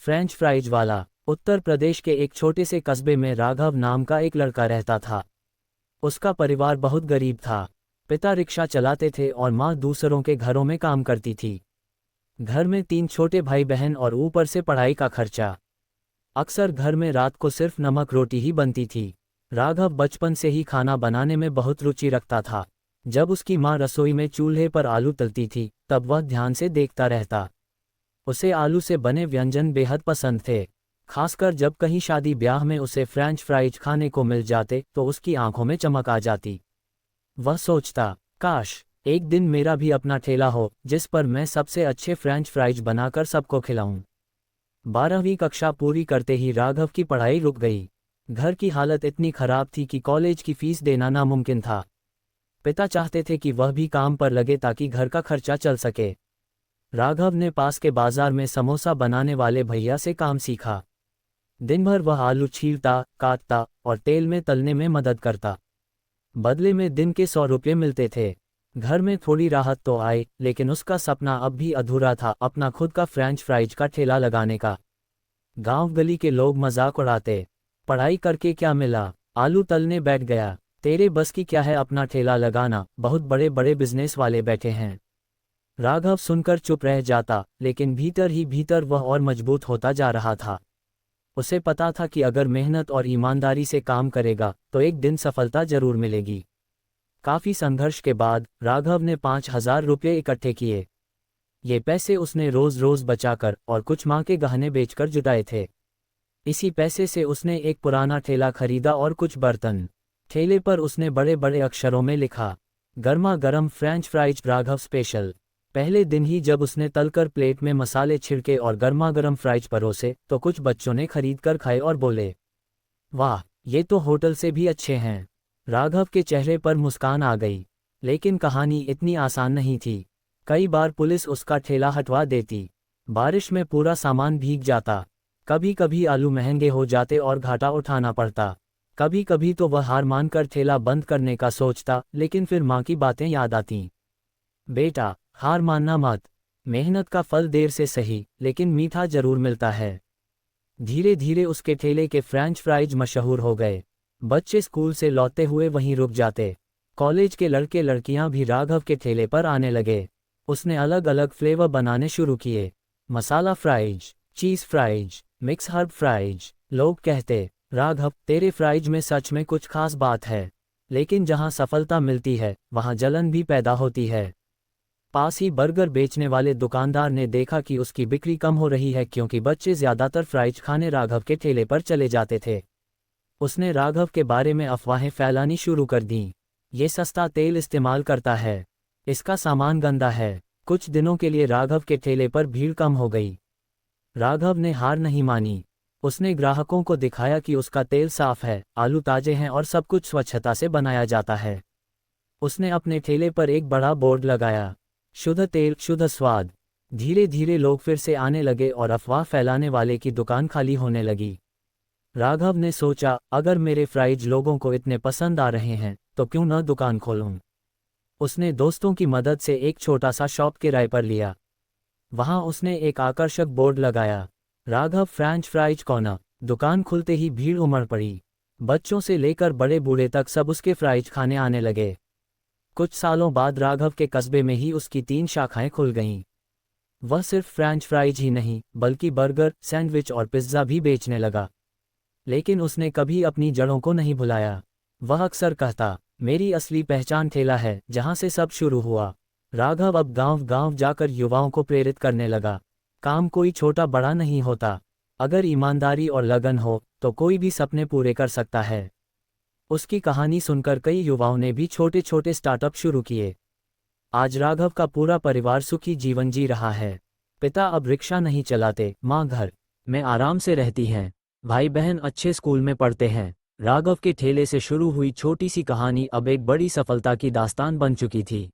French fries वाला। उत्तर प्रदेश के एक छोटे से कस्बे में राघव नाम का एक लड़का रहता था। उसका परिवार बहुत गरीब था। पिता रिक्शा चलाते थे और माँ दूसरों के घरों में काम करती थी। घर में 3 छोटे भाई बहन और ऊपर से पढ़ाई का खर्चा। अक्सर घर में रात को सिर्फ नमक रोटी ही बनती थी। राघव बचपन से ही खाना बनाने में बहुत रुचि रखता था। जब उसकी माँ रसोई में चूल्हे पर आलू तलती थी तब वह ध्यान से देखता रहता। उसे आलू से बने व्यंजन बेहद पसंद थे। खासकर जब कहीं शादी ब्याह में उसे फ्रेंच फ्राइज खाने को मिल जाते तो उसकी आंखों में चमक आ जाती। वह सोचता, काश एक दिन मेरा भी अपना ठेला हो जिस पर मैं सबसे अच्छे फ्रेंच फ्राइज बनाकर सबको खिलाऊं। 12वीं कक्षा पूरी करते ही राघव की पढ़ाई रुक गई। घर की हालत इतनी खराब थी कि कॉलेज की फीस देना नामुमकिन था। पिता चाहते थे कि वह भी काम पर लगे ताकि घर का खर्चा चल सके। राघव ने पास के बाजार में समोसा बनाने वाले भैया से काम सीखा। दिन भर वह आलू छीलता, काटता और तेल में तलने में मदद करता। बदले में दिन के 100 रुपये मिलते थे। घर में थोड़ी राहत तो आई, लेकिन उसका सपना अब भी अधूरा था, अपना खुद का फ्रेंच फ्राइज का ठेला लगाने का। गांव गली के लोग मजाक उड़ाते, पढ़ाई करके क्या मिला, आलू तलने बैठ गया, तेरे बस की क्या है अपना ठेला लगाना, बहुत बड़े बड़े बिजनेस वाले बैठे हैं। राघव सुनकर चुप रह जाता, लेकिन भीतर ही भीतर वह और मजबूत होता जा रहा था। उसे पता था कि अगर मेहनत और ईमानदारी से काम करेगा तो एक दिन सफलता जरूर मिलेगी। काफी संघर्ष के बाद राघव ने 5,000 रुपये इकट्ठे किए। ये पैसे उसने रोज रोज बचाकर और कुछ माँ के गहने बेचकर जुटाए थे। इसी पैसे से उसने एक पुराना ठेला खरीदा और कुछ बर्तन। ठेले पर उसने बड़े बड़े अक्षरों में लिखा, गर्मा गर्म फ्रेंच फ्राइज राघव स्पेशल। पहले दिन ही जब उसने तलकर प्लेट में मसाले छिड़के और गर्मा गर्म फ्राइज परोसे तो कुछ बच्चों ने खरीद कर खाए और बोले, वाह, ये तो होटल से भी अच्छे हैं। राघव के चेहरे पर मुस्कान आ गई। लेकिन कहानी इतनी आसान नहीं थी। कई बार पुलिस उसका ठेला हटवा देती। बारिश में पूरा सामान भीग जाता। कभी कभी आलू महंगे हो जाते और घाटा उठाना पड़ता। कभी कभी तो वह हार मानकर ठेला बंद करने का सोचता, लेकिन फिर माँ की बातें याद आतीं। बेटा, हार मानना मत। मेहनत का फल देर से सही लेकिन मीठा जरूर मिलता है। धीरे धीरे उसके ठेले के फ्रेंच फ्राइज मशहूर हो गए। बच्चे स्कूल से लौटते हुए वहीं रुक जाते। कॉलेज के लड़के लड़कियां भी राघव के ठेले पर आने लगे। उसने अलग अलग फ्लेवर बनाने शुरू किए, मसाला फ्राइज, चीज़ फ्राइज, मिक्स हर्ब फ्राइज। लोग कहते, राघव तेरे फ्राइज में सच में कुछ खास बात है। लेकिन जहां सफलता मिलती है वहां जलन भी पैदा होती है। पास ही बर्गर बेचने वाले दुकानदार ने देखा कि उसकी बिक्री कम हो रही है क्योंकि बच्चे ज़्यादातर फ्राइज खाने राघव के ठेले पर चले जाते थे। उसने राघव के बारे में अफवाहें फैलानी शुरू कर दीं। ये सस्ता तेल इस्तेमाल करता है, इसका सामान गंदा है। कुछ दिनों के लिए राघव के ठेले पर भीड़ कम हो गई। राघव ने हार नहीं मानी। उसने ग्राहकों को दिखाया कि उसका तेल साफ है, आलू ताजे हैं और सब कुछ स्वच्छता से बनाया जाता है। उसने अपने ठेले पर एक बड़ा बोर्ड लगाया, शुद्ध तेल शुद्ध स्वाद। धीरे धीरे लोग फिर से आने लगे और अफवाह फैलाने वाले की दुकान खाली होने लगी। राघव ने सोचा, अगर मेरे फ्राइज लोगों को इतने पसंद आ रहे हैं तो क्यों न दुकान खोलूं। उसने दोस्तों की मदद से एक छोटा सा शॉप किराए पर लिया। वहां उसने एक आकर्षक बोर्ड लगाया, राघव फ्रेंच फ्राइज कॉर्नर। दुकान खुलते ही भीड़ उमड़ पड़ी। बच्चों से लेकर बड़े बूढ़े तक सब उसके फ्राइज खाने आने लगे। कुछ सालों बाद राघव के कस्बे में ही उसकी 3 शाखाएं खुल गईं। वह सिर्फ फ्रेंच फ्राइज ही नहीं बल्कि बर्गर, सैंडविच और पिज्ज़ा भी बेचने लगा। लेकिन उसने कभी अपनी जड़ों को नहीं भुलाया। वह अक्सर कहता, मेरी असली पहचान ठेला है जहां से सब शुरू हुआ। राघव अब गांव गांव जाकर युवाओं को प्रेरित करने लगा। काम कोई छोटा बड़ा नहीं होता। अगर ईमानदारी और लगन हो तो कोई भी सपने पूरे कर सकता है। उसकी कहानी सुनकर कई युवाओं ने भी छोटे छोटे स्टार्टअप शुरू किए। आज राघव का पूरा परिवार सुखी जीवन जी रहा है। पिता अब रिक्शा नहीं चलाते, माँ घर में आराम से रहती हैं, भाई बहन अच्छे स्कूल में पढ़ते हैं। राघव के ठेले से शुरू हुई छोटी सी कहानी अब एक बड़ी सफलता की दास्तान बन चुकी थी।